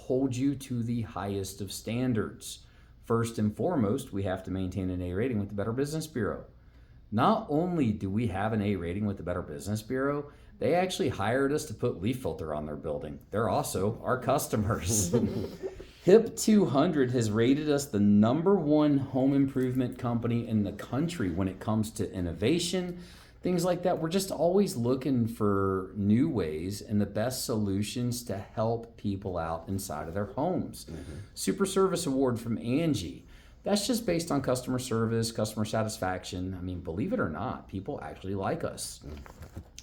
hold you to the highest of standards. First and foremost, we have to maintain an A rating with the Better Business Bureau. Not only do we have an A rating with the Better Business Bureau, they actually hired us to put leaf filter on their building. They're also our customers. HIP 200 has rated us the #1 home improvement company in the country when it comes to innovation, things like that. We're just always looking for new ways and the best solutions to help people out inside of their homes. Super Service Award from Angie. That's just based on customer service, customer satisfaction. I mean, believe it or not, people actually like us.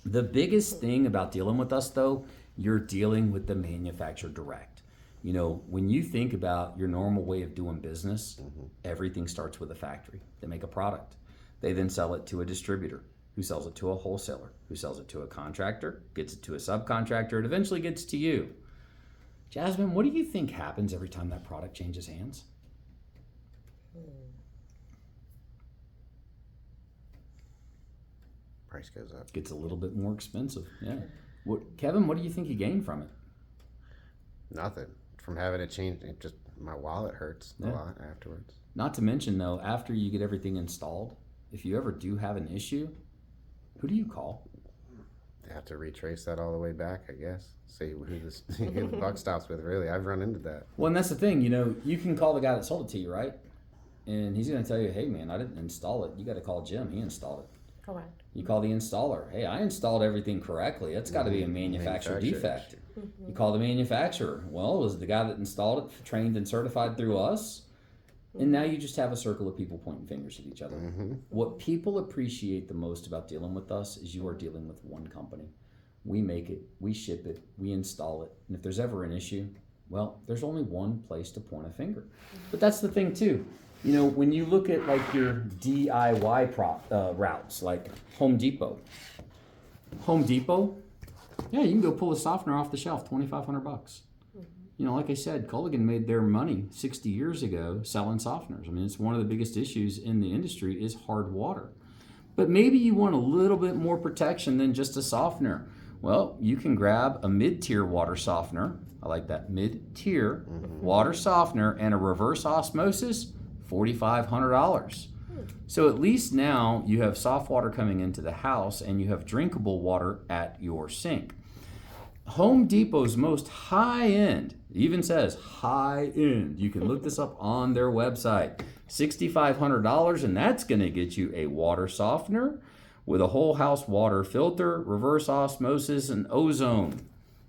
The biggest thing about dealing with us, though, you're dealing with the manufacturer direct. You know, when you think about your normal way of doing business, everything starts with a factory. They make a product. They then sell it to a distributor, who sells it to a wholesaler, who sells it to a contractor, gets it to a subcontractor, it eventually gets to you. Jasmine, what do you think happens every time that product changes hands? Price goes up. Gets a little bit more expensive. Yeah. Kevin, what do you think you gain from it? Nothing. From having it change, it just my wallet hurts a lot afterwards. Not to mention, though, after you get everything installed, if you ever do have an issue, who do you call? They have to retrace that all the way back, I guess. See who the buck stops with, really. I've run into that. Well, and that's the thing, you know, you can call the guy that sold it to you, right? And he's going to tell you, hey, man, I didn't install it. You got to call Jim. He installed it. Correct. You call the installer. Hey, I installed everything correctly. It's got to be a manufacturer defect. You call the manufacturer. Well, was the guy that installed it trained and certified through us? And now you just have a circle of people pointing fingers at each other. What people appreciate the most about dealing with us is you are dealing with one company. We make it, we ship it, we install it. And if there's ever an issue, well, there's only one place to point a finger. But that's the thing too. You know, when you look at like your DIY routes, like Home Depot. Home Depot, yeah, you can go pull a softener off the shelf, $2,500. You know, like I said, Culligan made their money 60 years ago selling softeners. I mean, it's one of the biggest issues in the industry is hard water. But maybe you want a little bit more protection than just a softener. Well, you can grab a mid-tier water softener. I like that, mid-tier water softener and a reverse osmosis, $4,500. So at least now you have soft water coming into the house and you have drinkable water at your sink. Home Depot's most high-end, even says high-end. You can look this up on their website. $6,500, and that's going to get you a water softener with a whole house water filter, reverse osmosis, and ozone.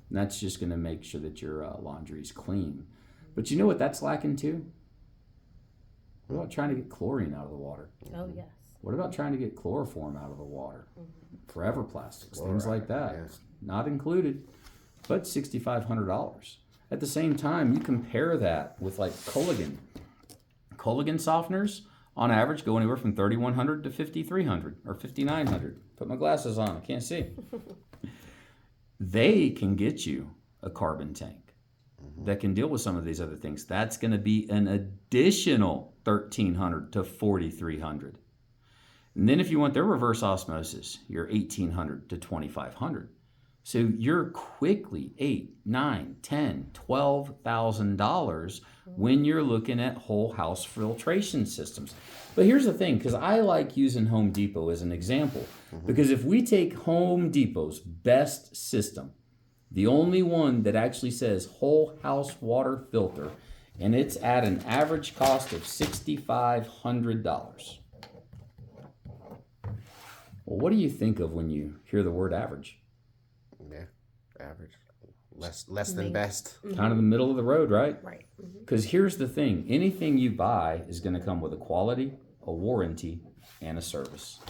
And that's just going to make sure that your laundry is clean. But you know what that's lacking too? What about trying to get chlorine out of the water? Oh, yes. What about trying to get chloroform out of the water? Forever plastics, things like that. Yeah. Not included, but $6,500. At the same time, you compare that with like Culligan. Culligan softeners, on average, go anywhere from $3,100 to $5,300 or $5,900. Put my glasses on, I can't see. They can get you a carbon tank that can deal with some of these other things. That's going to be an additional $1,300 to $4,300. And then if you want their reverse osmosis, you're $1,800 to $2,500. So you're quickly $8,000, $9,000, $10,000, $12,000 when you're looking at whole house filtration systems. But here's the thing, because I like using Home Depot as an example, because if we take Home Depot's best system, the only one that actually says whole house water filter, and it's at an average cost of $6,500. Well, what do you think of when you hear the word average? Yeah, average. Less than best. Kind of the middle of the road, right? Right. Because here's the thing. Anything you buy is going to come with a quality, a warranty, and a service.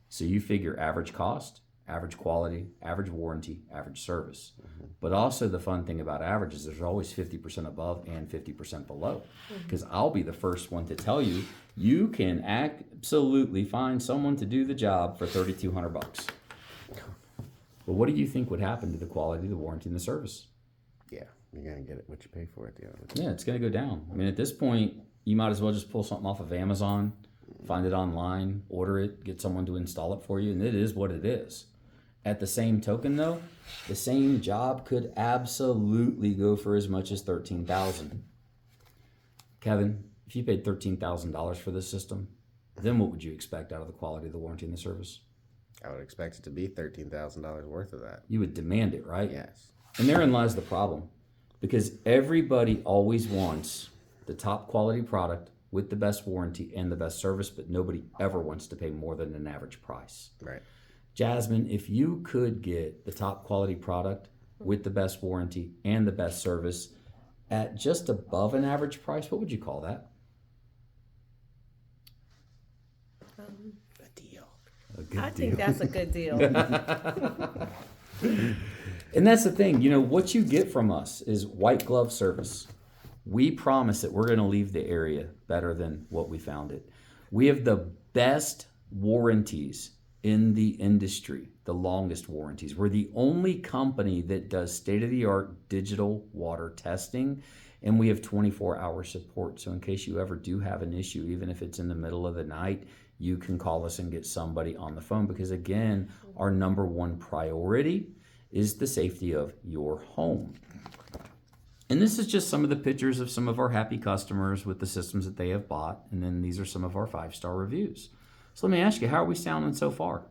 So you figure average cost, average quality, average warranty, average service. But also the fun thing about average is there's always 50% above and 50% below. Because I'll be the first one to tell you, you can absolutely find someone to do the job for $3,200. But what do you think would happen to the quality, the warranty, and the service? Yeah, you're going to get it what you pay for at the end of the day. Yeah, it's going to go down. I mean, at this point, you might as well just pull something off of Amazon, find it online, order it, get someone to install it for you, and it is what it is. At the same token, though, the same job could absolutely go for as much as $13,000. Kevin, if you paid $13,000 for this system, then what would you expect out of the quality of the warranty and the service? I would expect it to be $13,000 worth of that. You would demand it, right? Yes. And therein lies the problem, because everybody always wants the top quality product with the best warranty and the best service, but nobody ever wants to pay more than an average price. Right. Jasmine, if you could get the top quality product with the best warranty and the best service at just above an average price, what would you call that? A deal. A good I deal. think that's a good deal. And that's the thing, what you get from us is white glove service. We promise that we're going to leave the area better than what we found it. We have the best warranties in the industry, the longest warranties. We're the only company that does state-of-the-art digital water testing, and we have 24-hour support. So in case you ever do have an issue, even if it's in the middle of the night, you can call us and get somebody on the phone, because again, our number one priority is the safety of your home. And this is just some of the pictures of some of our happy customers with the systems that they have bought. And then these are some of our 5-star reviews. So let me ask you, how are we sounding so far?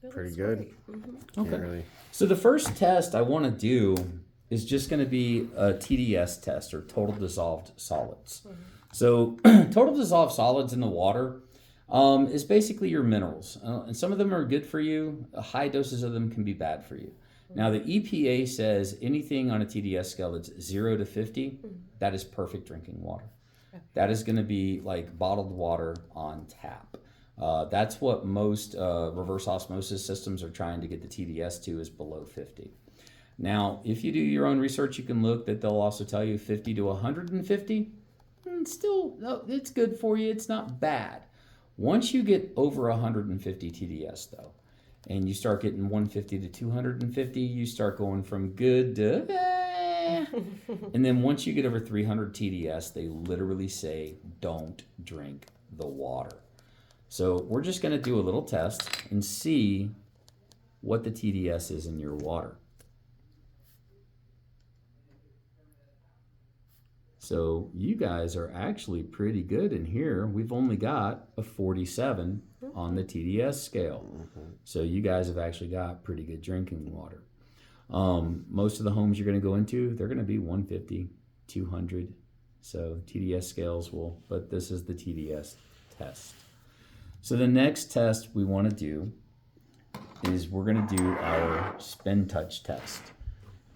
Pretty good. Okay. Really... So the first test I want to do is just going to be a TDS test, or total dissolved solids. So total dissolved solids in the water is basically your minerals. And some of them are good for you. High doses of them can be bad for you. Now, the EPA says anything on a TDS scale that's 0 to 50, that is perfect drinking water. Okay. That is going to be like bottled water on tap. That's what most reverse osmosis systems are trying to get the TDS to, is below 50. Now, if you do your own research, you can look that they'll also tell you 50 to 150. Still, it's good for you. It's not bad. Once you get over 150 TDS, though, and you start getting 150 to 250, you start going from good to and then once you get over 300 TDS, they literally say, don't drink the water. So we're just going to do a little test and see what the TDS is in your water. So you guys are actually pretty good in here. We've only got a 47 on the TDS scale. So you guys have actually got pretty good drinking water. Most of the homes you're going to go into, they're going to be 150, 200. So TDS scales will, but this is the TDS test. So the next test we want to do is we're going to do our spin touch test.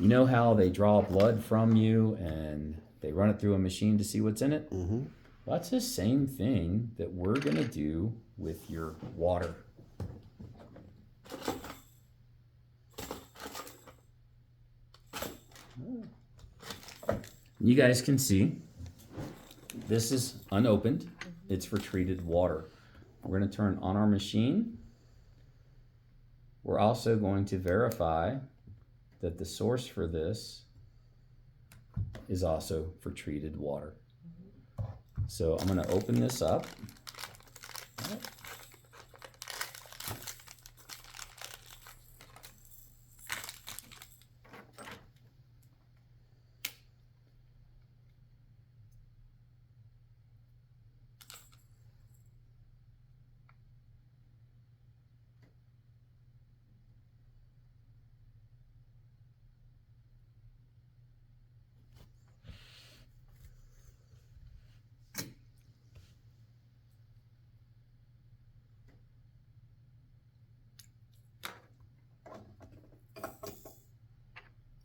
You know how they draw blood from you and they run it through a machine to see what's in it? Mm-hmm. Well, that's the same thing that we're going to do with your water. You guys can see this is unopened. It's for treated water. We're going to turn on our machine. We're also going to verify that the source for this is also for treated water. So I'm going to open this up.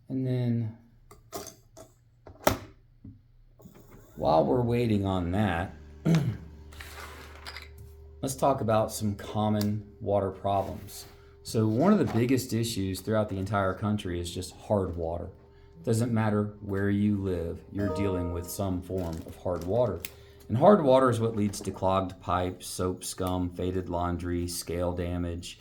And then while we're waiting on that, let's talk about some common water problems. So one of the biggest issues throughout the entire country is just hard water. Doesn't matter where you live, you're dealing with some form of hard water. And hard water is what leads to clogged pipes, soap scum, faded laundry, scale damage.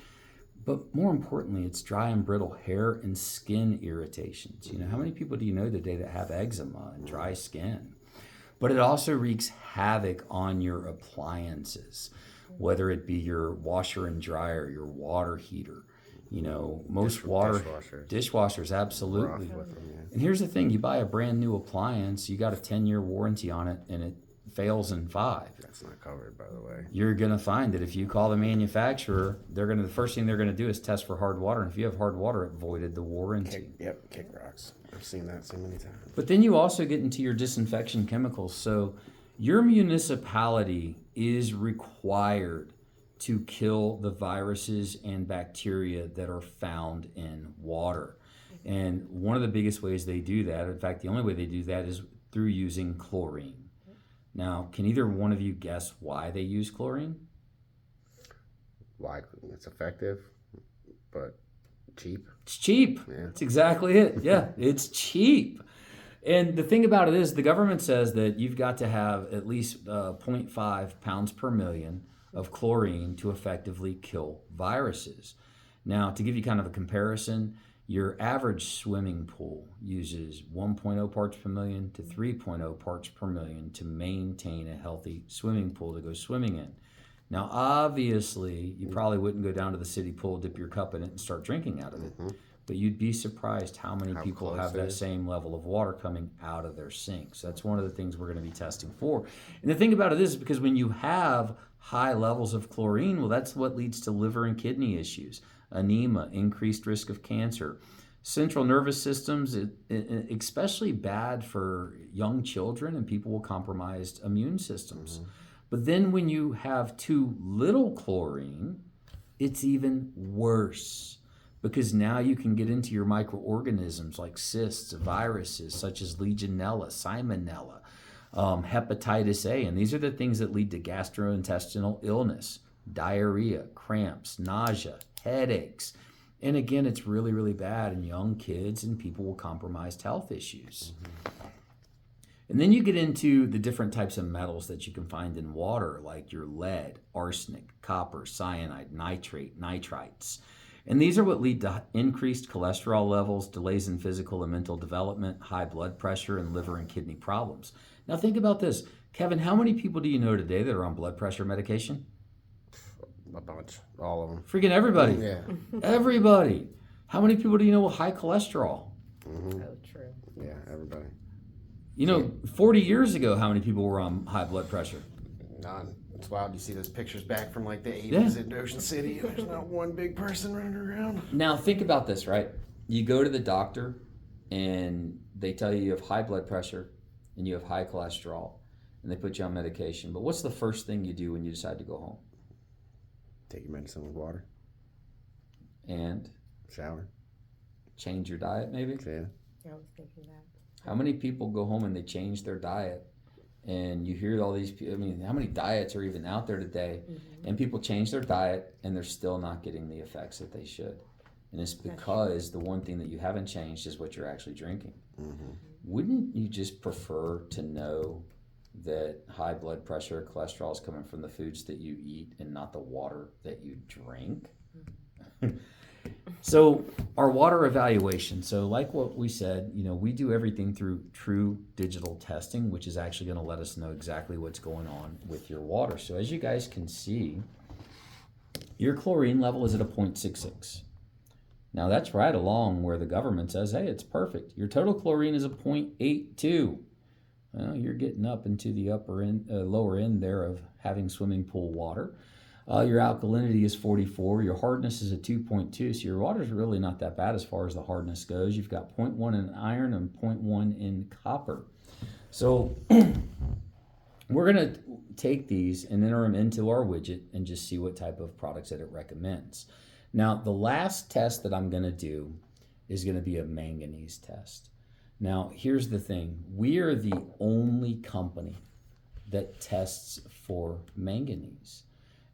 But more importantly, it's dry and brittle hair and skin irritations. You know, how many people do you know today that have eczema and dry skin? But it also wreaks havoc on your appliances, whether it be your washer and dryer, your water heater. Most dishwashers, absolutely. With them, yeah. And here's the thing: you buy a brand new appliance, you got a 10-year warranty on it, and it fails in 5. That's not covered, by the way. You're gonna find that if you call the manufacturer, the first thing they're gonna do is test for hard water, and if you have hard water, it voided the warranty. Kick rocks. I've seen that so many times. But then you also get into your disinfection chemicals. So your municipality is required to kill the viruses and bacteria that are found in water. And one of the biggest ways they do that, in fact, the only way they do that is through using chlorine. Now, can either one of you guess why they use chlorine? Why? It's effective, but cheap. It's cheap. Yeah. That's exactly it. Yeah, it's cheap. And the thing about it is the government says that you've got to have at least 0.5 pounds per million of chlorine to effectively kill viruses. Now, to give you kind of a comparison, your average swimming pool uses 1.0 parts per million to 3.0 parts per million to maintain a healthy swimming pool to go swimming in. Now, obviously, you probably wouldn't go down to the city pool, dip your cup in it, and start drinking out of it. But you'd be surprised how many people have that same level of water coming out of their sinks. That's one of the things we're going to be testing for. And the thing about it is because when you have high levels of chlorine, well, that's what leads to liver and kidney issues, anemia, increased risk of cancer. Central nervous systems, especially bad for young children and people with compromised immune systems. But then when you have too little chlorine, it's even worse because now you can get into your microorganisms like cysts, viruses such as Legionella, Salmonella, hepatitis A, and these are the things that lead to gastrointestinal illness, diarrhea, cramps, nausea, headaches. And again, it's really, really bad in young kids and people with compromised health issues. And then you get into the different types of metals that you can find in water, like your lead, arsenic, copper, cyanide, nitrate, nitrites. And these are what lead to increased cholesterol levels, delays in physical and mental development, high blood pressure, and liver and kidney problems. Now think about this. Kevin, how many people do you know today that are on blood pressure medication? A bunch. All of them. Freaking everybody. Yeah. Everybody. How many people do you know with high cholesterol? Oh, true. Yeah, everybody. 40 years ago, how many people were on high blood pressure? None. It's wild. You see those pictures back from like the 80s in Ocean City. There's not one big person running around. Now, think about this, right? You go to the doctor and they tell you have high blood pressure and you have high cholesterol and they put you on medication. But what's the first thing you do when you decide to go home? Take your medicine with water. And? Shower. Change your diet, maybe? Yeah. I was thinking that. How many people go home and they change their diet? And you hear all these people, how many diets are even out there today? And people change their diet and they're still not getting the effects that they should. And it's because the one thing that you haven't changed is what you're actually drinking. Wouldn't you just prefer to know that high blood pressure, cholesterol is coming from the foods that you eat and not the water that you drink? So our water evaluation, so like what we said, we do everything through true digital testing, which is actually going to let us know exactly what's going on with your water. So as you guys can see, your chlorine level is at a 0.66. Now that's right along where the government says, hey, it's perfect. Your total chlorine is a 0.82. Well, you're getting up into the lower end there of having swimming pool water. Your alkalinity is 44. Your hardness is a 2.2. So your water is really not that bad as far as the hardness goes. You've got 0.1 in iron and 0.1 in copper. So we're going to take these and enter them into our widget and just see what type of products that it recommends. Now, the last test that I'm going to do is going to be a manganese test. Now, here's the thing. We are the only company that tests for manganese.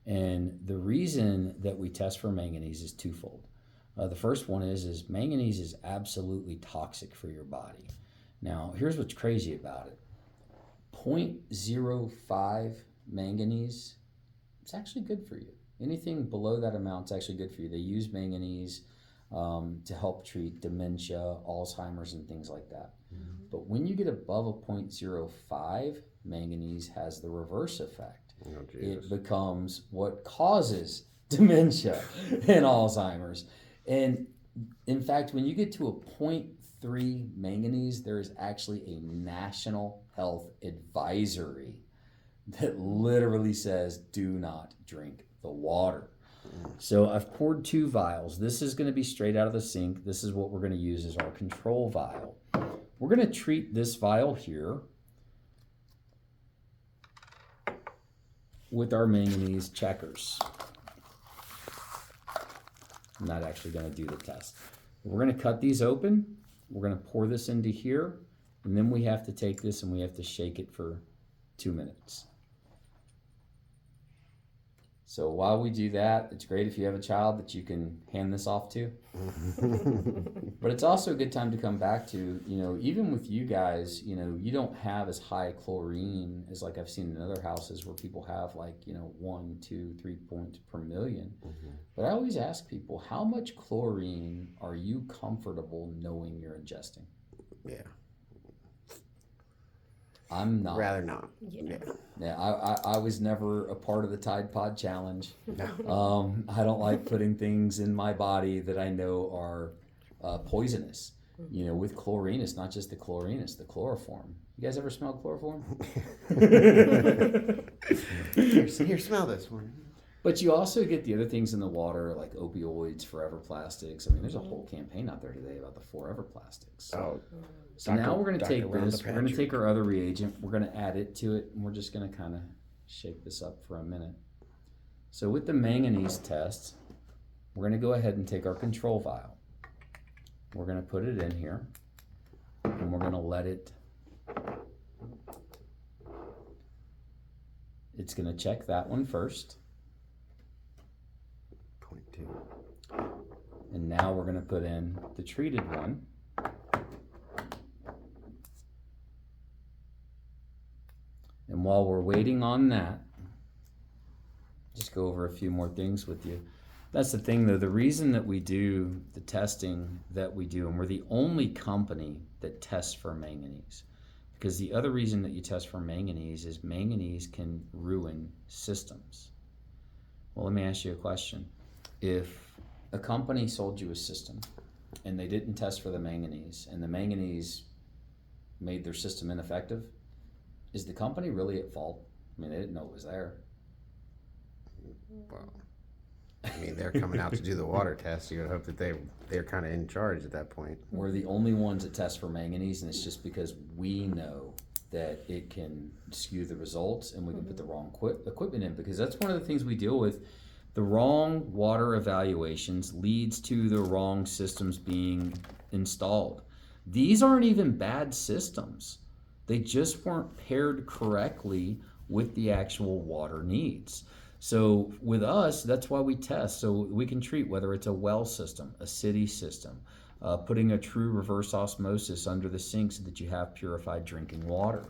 And the reason that we test for manganese is twofold. The first one is manganese is absolutely toxic for your body. Now, here's what's crazy about it. 0.05 manganese, it's actually good for you. Anything below that amount is actually good for you. They use manganese to help treat dementia, Alzheimer's, and things like that. But when you get above a 0.05, manganese has the reverse effect. It becomes what causes dementia and Alzheimer's. And in fact, when you get to a 0.3 manganese, there is actually a national health advisory that literally says do not drink the water. So I've poured 2 vials. This is going to be straight out of the sink. This is what we're going to use as our control vial. We're going to treat this vial here with our manganese checkers. I'm not actually going to do the test. We're going to cut these open. We're going to pour this into here. And then we have to take this and we have to shake it for 2 minutes. So while we do that, it's great if you have a child that you can hand this off to. But it's also a good time to come back to, even with you guys, you don't have as high chlorine as like I've seen in other houses where people have 1, 2, 3 points per million. But I always ask people, how much chlorine are you comfortable knowing you're ingesting? Yeah. I'm not. Rather not. Yeah, I was never a part of the Tide Pod Challenge. No. I don't like putting things in my body that I know are poisonous. With chlorine, it's not just the chlorine, it's the chloroform. You guys ever smelled chloroform? Here, smell this one. But you also get the other things in the water like opioids, forever plastics. I mean, there's a whole campaign out there today about the forever plastics. Oh. So now we're going to take this, we're going to take our other reagent, we're going to add it to it, and we're just going to kind of shake this up for a minute. So with the manganese test, we're going to go ahead and take our control vial. We're going to put it in here, and we're going to let it, it's going to check that one first. 0.2. And now we're going to put in the treated one. And while we're waiting on that, just go over a few more things with you. That's the thing though, the reason that we do the testing that we do, and we're the only company that tests for manganese, because the other reason that you test for manganese is manganese can ruin systems. Well, let me ask you a question. If a company sold you a system and they didn't test for the manganese, and the manganese made their system ineffective, is the company really at fault? I mean, they didn't know it was there. Well, I mean, they're coming out to do the water test. You would hope that they're kind of in charge at that point. We're the only ones that test for manganese, and it's just because we know that it can skew the results and we can put the wrong equipment in, because that's one of the things we deal with. The wrong water evaluations leads to the wrong systems being installed. These aren't even bad systems. They just weren't paired correctly with the actual water needs. So with us, that's why we test. So we can treat whether it's a well system, a city system, putting a true reverse osmosis under the sink so that you have purified drinking water.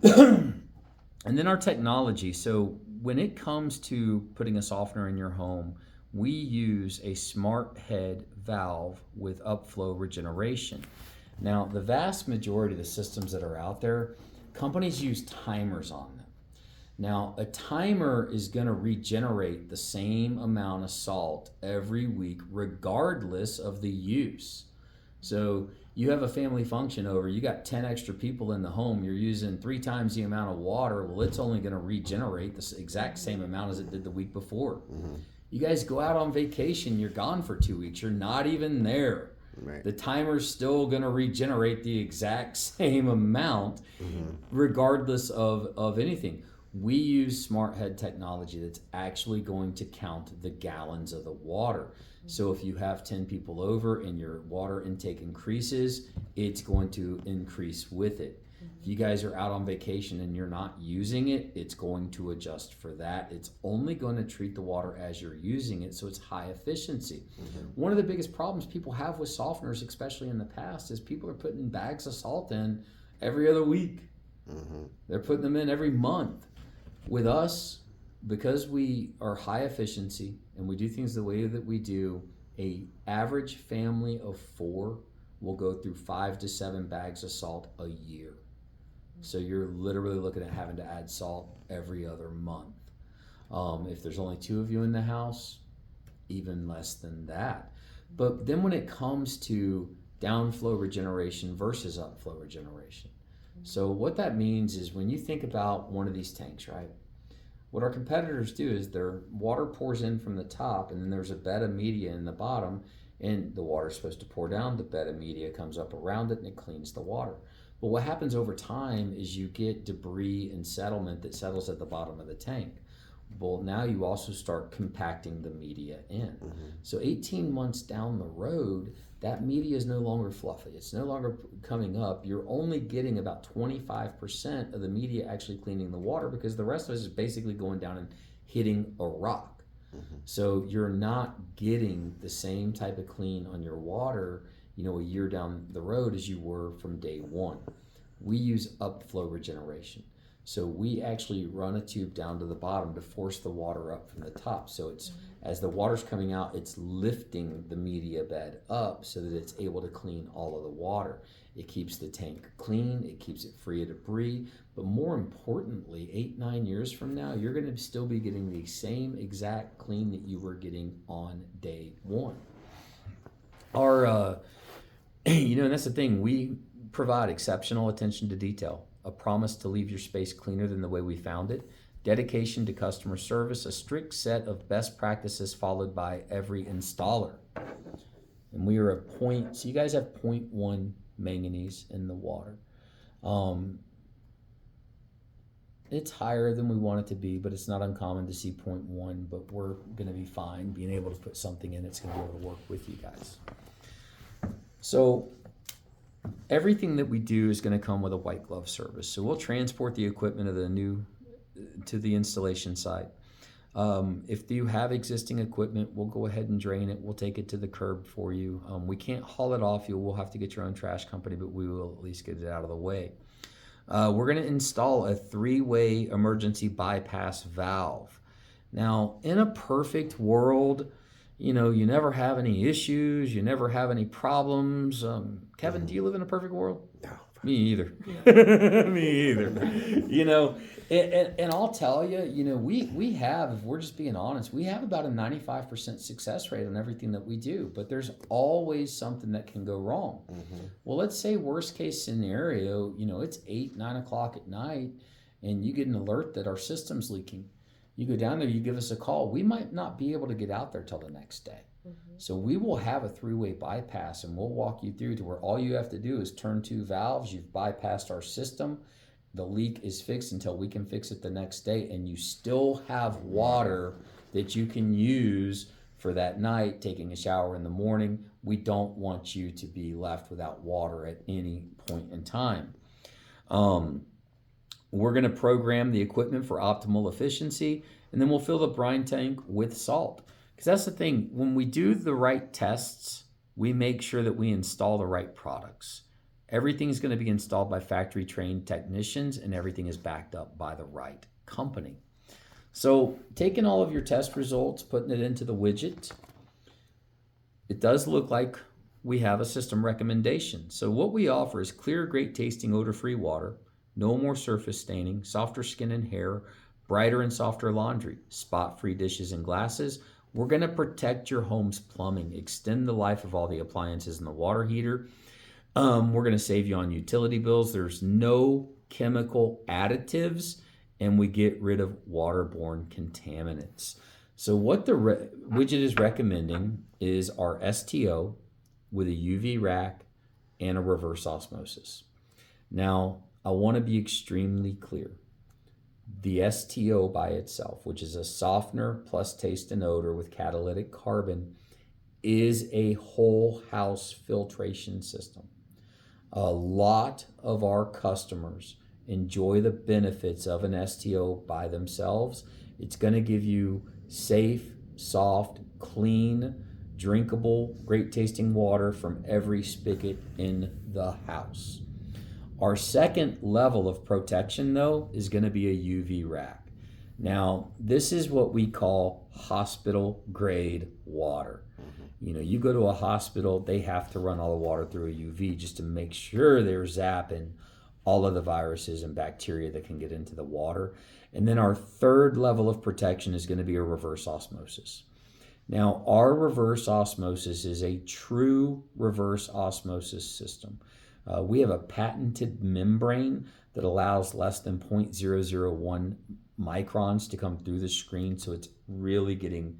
And then our technology. So when it comes to putting a softener in your home, we use a smart head valve with upflow regeneration. Now, the vast majority of the systems that are out there, companies use timers on them. Now, a timer is going to regenerate the same amount of salt every week, regardless of the use. So you have a family function over, you got 10 extra people in the home, you're using 3 times the amount of water, well, it's only going to regenerate the exact same amount as it did the week before. You guys go out on vacation, you're gone for 2 weeks, you're not even there. Right. The timer's still going to regenerate the exact same amount, regardless of anything. We use smart head technology that's actually going to count the gallons of the water. So if you have 10 people over and your water intake increases, it's going to increase with it. If you guys are out on vacation and you're not using it, it's going to adjust for that. It's only going to treat the water as you're using it, so it's high efficiency. One of the biggest problems people have with softeners, especially in the past, is people are putting bags of salt in every other week. They're putting them in every month. With us, because we are high efficiency and we do things the way that we do, a average family of 4 will go through 5 to 7 bags of salt a year. So you're literally looking at having to add salt every other month. If there's only 2 of you in the house, even less than that. But then when it comes to downflow regeneration versus upflow regeneration, so what that means is when you think about one of these tanks, right? What our competitors do is their water pours in from the top, and then there's a bed of media in the bottom, and the water's supposed to pour down. The bed of media comes up around it, and it cleans the water. But what happens over time is you get debris and settlement that settles at the bottom of the tank. Well, now you also start compacting the media in. So 18 months down the road, that media is no longer fluffy. It's no longer coming up. You're only getting about 25% of the media actually cleaning the water, because the rest of it is basically going down and hitting a rock. So you're not getting the same type of clean on your water, a year down the road as you were from day one. We use upflow regeneration. So we actually run a tube down to the bottom to force the water up from the top. So it's as the water's coming out, it's lifting the media bed up so that it's able to clean all of the water. It keeps the tank clean, it keeps it free of debris, but more importantly, 8-9 years from now, you're going to still be getting the same exact clean that you were getting on day one. Our, and that's the thing, we provide exceptional attention to detail, a promise to leave your space cleaner than the way we found it, dedication to customer service, a strict set of best practices followed by every installer. And we are at point, so you guys have 0.1 manganese in the water. It's higher than we want it to be, but it's not uncommon to see 0.1, but we're going to be fine being able to put something in that's going to be able to work with you guys. So everything that we do is going to come with a white glove service. So we'll transport the equipment of the new to the installation site. If you have existing equipment, we'll go ahead and drain it. We'll take it to the curb for you. We can't haul it off. You will have to get your own trash company, but we will at least get it out of the way. We're going to install a 3-way emergency bypass valve. Now, in a perfect world, you never have any issues, you never have any problems. Kevin, do you live in a perfect world? No. Me either. Me either. And I'll tell you, we have, if we're just being honest, we have about a 95% success rate on everything that we do, but there's always something that can go wrong. Well, let's say worst case scenario, it's 8-9 o'clock at night and you get an alert that our system's leaking. You go down there, you give us a call. We might not be able to get out there till the next day. So we will have a 3-way bypass, and we'll walk you through to where all you have to do is turn 2 valves. You've bypassed our system. The leak is fixed until we can fix it the next day, and you still have water that you can use for that night, taking a shower in the morning. We don't want you to be left without water at any point in time. We're going to program the equipment for optimal efficiency, and then we'll fill the brine tank with salt. Because that's the thing, when we do the right tests, we make sure that we install the right products. Everything is going to be installed by factory trained technicians, and everything is backed up by the right company. So taking all of your test results, putting it into the widget, it does look like we have a system recommendation. So what we offer is clear, great tasting, odor-free water, no more surface staining, softer skin and hair, brighter and softer laundry, spot-free dishes and glasses. We're going to protect your home's plumbing, extend the life of all the appliances in the water heater. We're going to save you on utility bills. There's no chemical additives, and we get rid of waterborne contaminants. So what the widget is recommending is our STO with a UV rack and a reverse osmosis. Now, I want to be extremely clear. The STO by itself, which is a softener plus taste and odor with catalytic carbon, is a whole house filtration system. A lot of our customers enjoy the benefits of an STO by themselves. It's going to give you safe, soft, clean, drinkable, great tasting water from every spigot in the house. Our second level of protection, though, is going to be a UV rack. Now, this is what we call hospital grade water. You go to a hospital, they have to run all the water through a UV just to make sure they're zapping all of the viruses and bacteria that can get into the water. And then our third level of protection is going to be a reverse osmosis. Now, our reverse osmosis is a true reverse osmosis system. We have a patented membrane that allows less than 0.001 microns to come through the screen, so it's really getting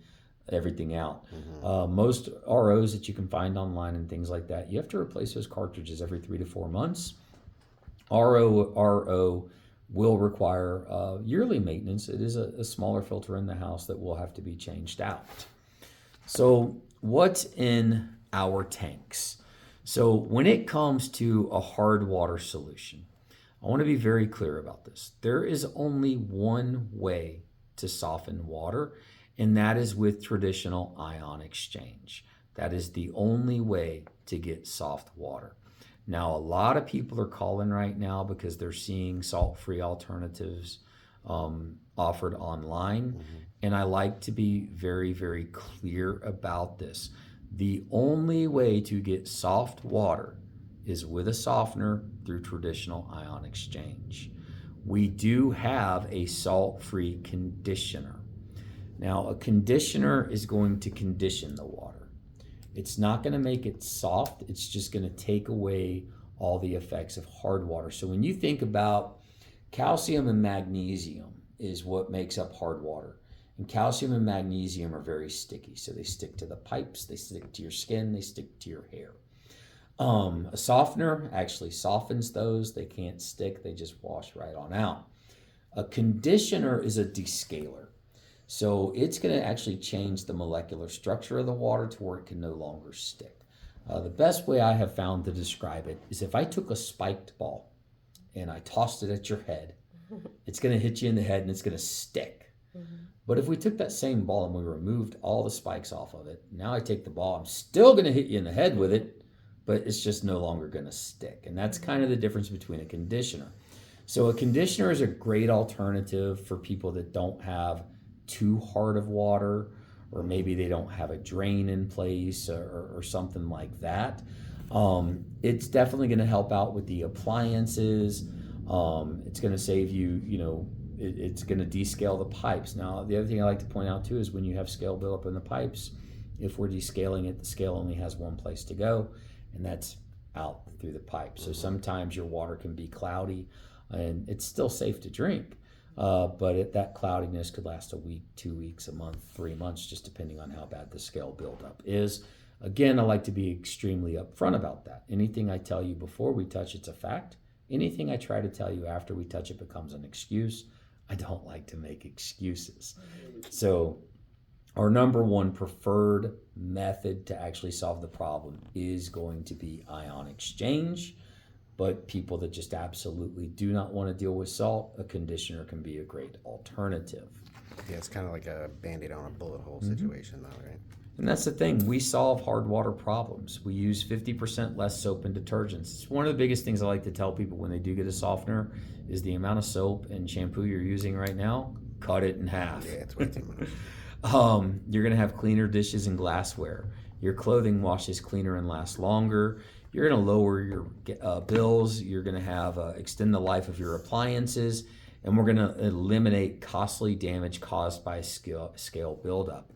everything out. Most ROs that you can find online and things like that, you have to replace those cartridges every 3 to 4 months. RO will require yearly maintenance. It is a smaller filter in the house that will have to be changed out. So what's in our tanks? So when it comes to a hard water solution, I want to be very clear about this. There is only one way to soften water, and that is with traditional ion exchange. That is the only way to get soft water. Now, a lot of people are calling right now because they're seeing salt-free alternatives offered online. And I like to be very, very clear about this. The only way to get soft water is with a softener through traditional ion exchange. We do have a salt-free conditioner. Now, a conditioner is going to condition the water. It's not going to make it soft. It's just going to take away all the effects of hard water. So when you think about calcium and magnesium is what makes up hard water. And calcium and magnesium are very sticky. So they stick to the pipes, they stick to your skin, they stick to your hair. A softener actually softens those. They can't stick, they just wash right on out. A conditioner is a descaler. So it's going to actually change the molecular structure of the water to where it can no longer stick. The best way I have found to describe it is if I took a spiked ball and I tossed it at your head, it's going to hit you in the head and it's going to stick. But if we took that same ball and we removed all the spikes off of it, now I take the ball, I'm still going to hit you in the head with it, but it's just no longer going to stick. And that's kind of the difference between a conditioner. So a conditioner is a great alternative for people that don't have too hard of water, or maybe they don't have a drain in place or something like that. It's definitely going to help out with the appliances. It's going to save you, it's going to descale the pipes. Now, the other thing I like to point out too is when you have scale buildup in the pipes, if we're descaling it, the scale only has one place to go, and that's out through the pipe. So sometimes your water can be cloudy, and it's still safe to drink. But that cloudiness could last a week, 2 weeks, a month, 3 months, just depending on how bad the scale buildup is. Again, I like to be extremely upfront about that. Anything I tell you before we touch, it's a fact. Anything I try to tell you after we touch it becomes an excuse. I don't like to make excuses. So our number one preferred method to actually solve the problem is going to be ion exchange. But people that just absolutely do not want to deal with salt, a conditioner can be a great alternative. Yeah, it's kind of like a Band-Aid on a bullet hole situation though, right? And that's the thing. We solve hard water problems. We use 50% less soap and detergents. It's one of the biggest things I like to tell people when they do get a softener is the amount of soap and shampoo you're using right now, cut it in half. Yeah, it's way too much. You're going to have cleaner dishes and glassware. Your clothing washes cleaner and lasts longer. You're going to lower your bills. You're going to have extend the life of your appliances, and we're going to eliminate costly damage caused by scale buildup.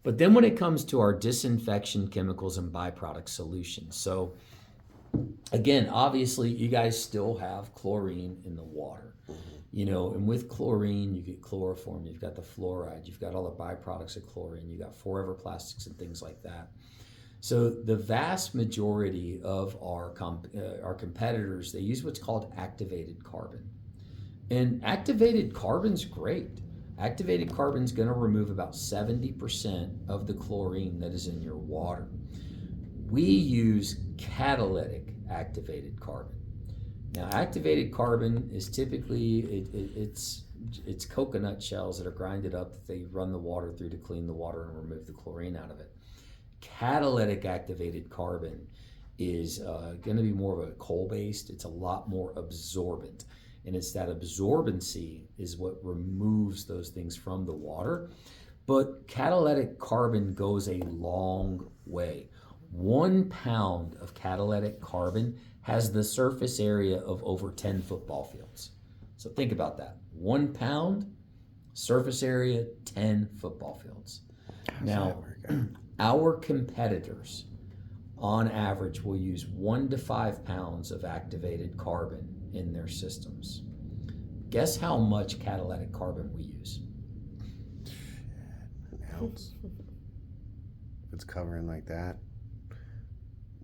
But then when it comes to our disinfection chemicals and byproduct solutions, so again, obviously you guys still have chlorine in the water, and with chlorine you get chloroform, you've got the fluoride, you've got all the byproducts of chlorine, you got forever plastics and things like that. So the vast majority of our competitors, they use what's called activated carbon. And activated carbon's great. Activated carbon's going to remove about 70% of the chlorine that is in your water. We use catalytic activated carbon. Now, activated carbon is typically, it's coconut shells that are grinded up that they run the water through to clean the water and remove the chlorine out of it. Catalytic activated carbon is going to be more of a coal-based. It's a lot more absorbent. And it's that absorbency is what removes those things from the water. But catalytic carbon goes a long way. 1 pound of catalytic carbon has the surface area of over 10 football fields. So think about that. 1 pound, surface area, 10 football fields. How's Now, that work? Our competitors, on average, will use 1 to 5 pounds of activated carbon in their systems. Guess how much catalytic carbon we use? An ounce. If it's covering like that,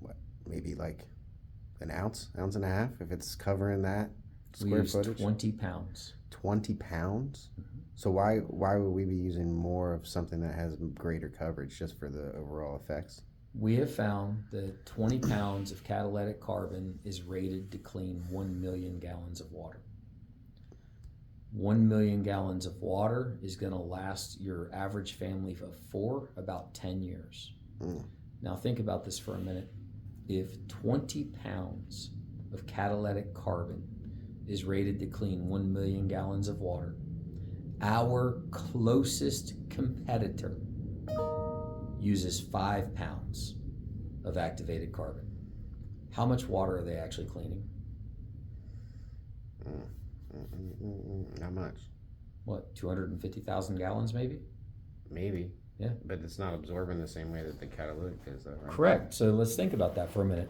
what? Maybe like an ounce and a half. If it's covering that We square use footage, 20 pounds. 20 pounds. Mhm. So why would we be using more of something that has greater coverage just for the overall effects? We have found that 20 pounds of catalytic carbon is rated to clean 1 million gallons of water. 1 million gallons of water is going to last your average family of 4 about 10 years. Now think about this for a minute. If 20 pounds of catalytic carbon is rated to clean 1 million gallons of water, our closest competitor uses 5 pounds of activated carbon. How much water are they actually cleaning? Not much. What, 250,000 gallons maybe? Maybe. Yeah. But it's not absorbing the same way that the catalytic is, though, right? Correct. So let's think about that for a minute.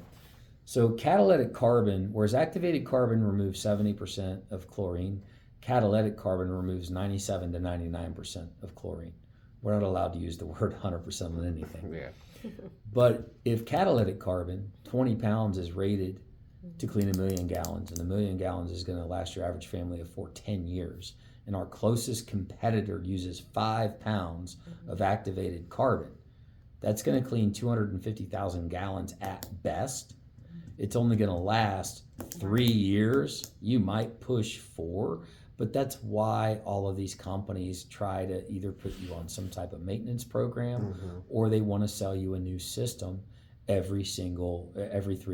So catalytic carbon, whereas activated carbon removes 70% of chlorine, catalytic carbon removes 97 to 99% of chlorine. We're not allowed to use the word 100% on anything. Yeah. But if catalytic carbon, 20 pounds is rated to clean 1 million gallons, and 1 million gallons is going to last your average family of 10 years, and our closest competitor uses 5 pounds of activated carbon, that's going to clean 250,000 gallons at best. It's only going to last 3 years. You might push 4, but that's why all of these companies try to either put you on some type of maintenance program or they want to sell you a new system every 3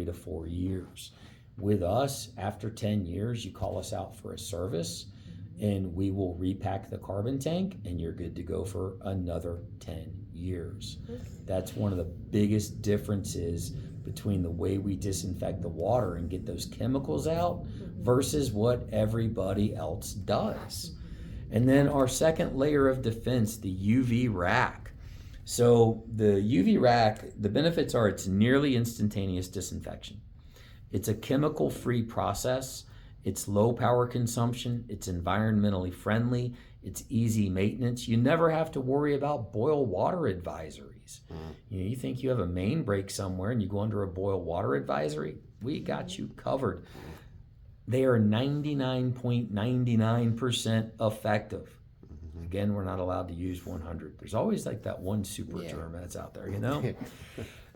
to 4 years. With us, after 10 years, you call us out for a service and we will repack the carbon tank and you're good to go for another 10 years. That's one of the biggest differences between the way we disinfect the water and get those chemicals out versus what everybody else does. And then our second layer of defense, the UV rack. So the UV rack, the benefits are it's nearly instantaneous disinfection. It's a chemical-free process. It's low power consumption. It's environmentally friendly. It's easy maintenance. You never have to worry about boil water advisories. You think you have a main break somewhere and you go under a boil water advisory, we got you covered. They are 99.99% effective. Again, we're not allowed to use 100. There's always like that one super germ that's out there, you know?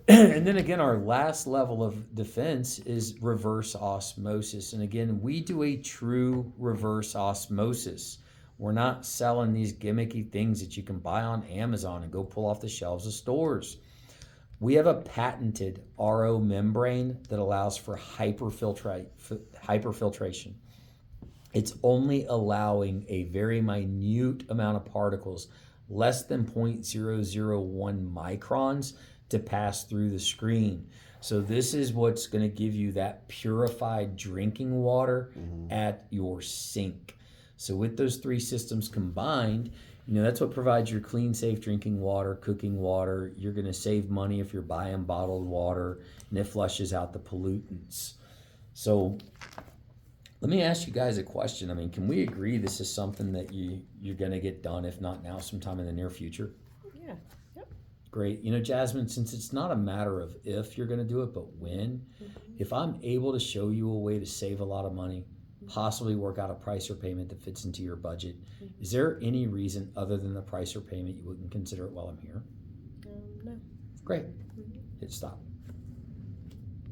And then again, our last level of defense is reverse osmosis. And again, we do a true reverse osmosis. We're not selling these gimmicky things that you can buy on Amazon and go pull off the shelves of stores. We have a patented RO membrane that allows for hyperfiltration. It's only allowing a very minute amount of particles, less than 0.001 microns, to pass through the screen. So this is what's going to give you that purified drinking water at your sink. So with those 3 systems combined, that's what provides your clean, safe drinking water, cooking water. You're going to save money if you're buying bottled water, and it flushes out the pollutants. So let me ask you guys a question. I mean, can we agree this is something that you're going to get done, if not now, sometime in the near future? Yeah. Yep. Great. Jasmine, since it's not a matter of if you're going to do it, but when, if I'm able to show you a way to save a lot of money, possibly work out a price or payment that fits into your budget, is there any reason other than the price or payment you wouldn't consider it while I'm here? No. Great. Hit stop.